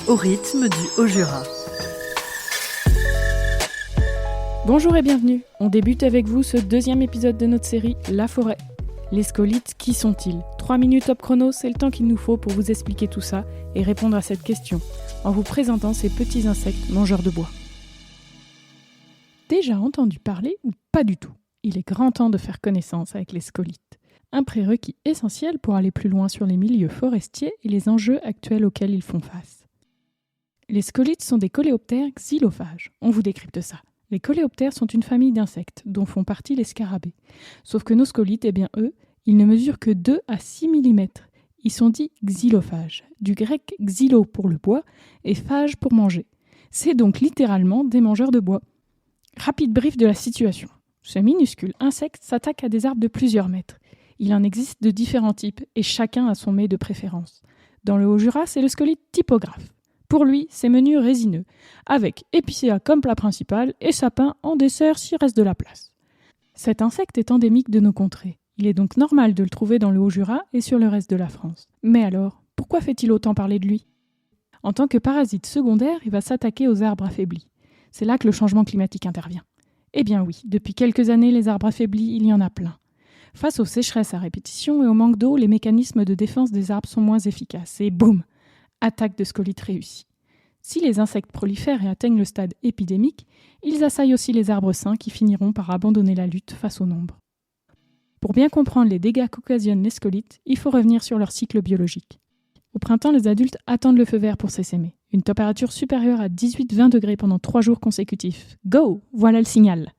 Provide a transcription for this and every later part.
au rythme du Haut-Jura. Bonjour et bienvenue. On débute avec vous ce deuxième épisode de notre série La forêt. Les scolytes, qui sont-ils ? 3 minutes top chrono, c'est le temps qu'il nous faut pour vous expliquer tout ça et répondre à cette question, en vous présentant ces petits insectes mangeurs de bois. Déjà entendu parler ou pas du tout ? Il est grand temps de faire connaissance avec les scolytes. Un prérequis essentiel pour aller plus loin sur les milieux forestiers et les enjeux actuels auxquels ils font face. Les scolytes sont des coléoptères xylophages. On vous décrypte ça. Les coléoptères sont une famille d'insectes dont font partie les scarabées. Sauf que nos scolytes, eux, ils ne mesurent que 2 à 6 mm. Ils sont dits xylophages, du grec xylo pour le bois et phage pour manger. C'est donc littéralement des mangeurs de bois. Rapide brief de la situation. Ce minuscule insecte s'attaque à des arbres de plusieurs mètres. Il en existe de différents types et chacun a son mets de préférence. Dans le Haut-Jura, c'est le scolyte typographe. Pour lui, c'est menu résineux, avec épicéa comme plat principal et sapin en dessert s'il reste de la place. Cet insecte est endémique de nos contrées. Il est donc normal de le trouver dans le Haut-Jura et sur le reste de la France. Mais alors, pourquoi fait-il autant parler de lui ? En tant que parasite secondaire, il va s'attaquer aux arbres affaiblis. C'est là que le changement climatique intervient. Eh bien oui, depuis quelques années, les arbres affaiblis, il y en a plein. Face aux sécheresses à répétition et au manque d'eau, les mécanismes de défense des arbres sont moins efficaces. Et boum ! Attaque de scolytes réussie. Si les insectes prolifèrent et atteignent le stade épidémique, ils assaillent aussi les arbres sains qui finiront par abandonner la lutte face au nombre. Pour bien comprendre les dégâts qu'occasionnent les scolytes, il faut revenir sur leur cycle biologique. Au printemps, les adultes attendent le feu vert pour s'essaimer. Une température supérieure à 18-20 degrés pendant 3 jours consécutifs. Go ! Voilà le signal.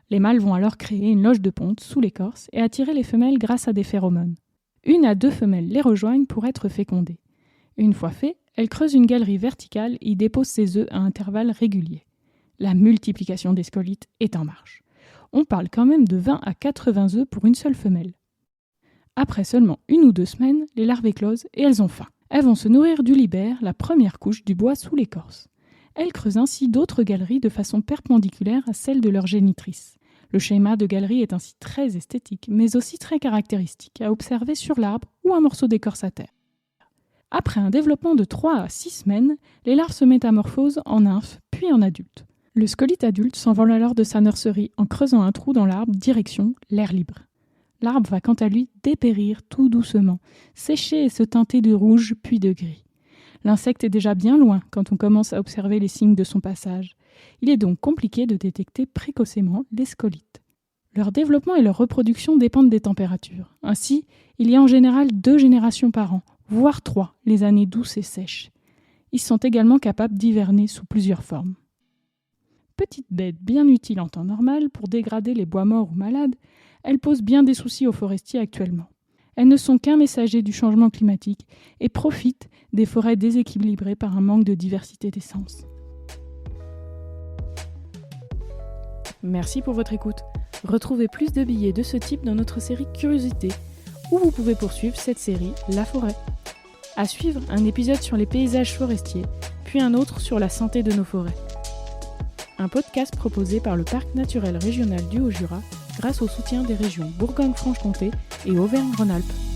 Les mâles vont alors créer une loge de ponte sous l'écorce et attirer les femelles grâce à des phéromones. 1 à 2 femelles les rejoignent pour être fécondées. Une fois fait, elles creusent une galerie verticale et y déposent ses œufs à intervalles réguliers. La multiplication des scolytes est en marche. On parle quand même de 20 à 80 œufs pour une seule femelle. Après seulement 1 ou 2 semaines, les larves éclosent et elles ont faim. Elles vont se nourrir du libère, la première couche du bois sous l'écorce. Elles creusent ainsi d'autres galeries de façon perpendiculaire à celle de leur génitrice. Le schéma de galerie est ainsi très esthétique, mais aussi très caractéristique à observer sur l'arbre ou un morceau d'écorce à terre. Après un développement de 3 à 6 semaines, les larves se métamorphosent en nymphes, puis en adultes. Le scolyte adulte s'envole alors de sa nurserie en creusant un trou dans l'arbre direction l'air libre. L'arbre va quant à lui dépérir tout doucement, sécher et se teinter de rouge puis de gris. L'insecte est déjà bien loin quand on commence à observer les signes de son passage. Il est donc compliqué de détecter précocement les scolytes. Leur développement et leur reproduction dépendent des températures. Ainsi, il y a en général 2 générations par an, voire 3, les années douces et sèches. Ils sont également capables d'hiverner sous plusieurs formes. Petite bête bien utile en temps normal pour dégrader les bois morts ou malades, elles posent bien des soucis aux forestiers actuellement. Elles ne sont qu'un messager du changement climatique et profitent des forêts déséquilibrées par un manque de diversité d'essences. Merci pour votre écoute. Retrouvez plus de billets de ce type dans notre série Curiosité, où vous pouvez poursuivre cette série La forêt. À suivre, un épisode sur les paysages forestiers, puis un autre sur la santé de nos forêts. Un podcast proposé par le Parc naturel régional du Haut-Jura grâce au soutien des régions Bourgogne-Franche-Comté et Auvergne-Rhône-Alpes.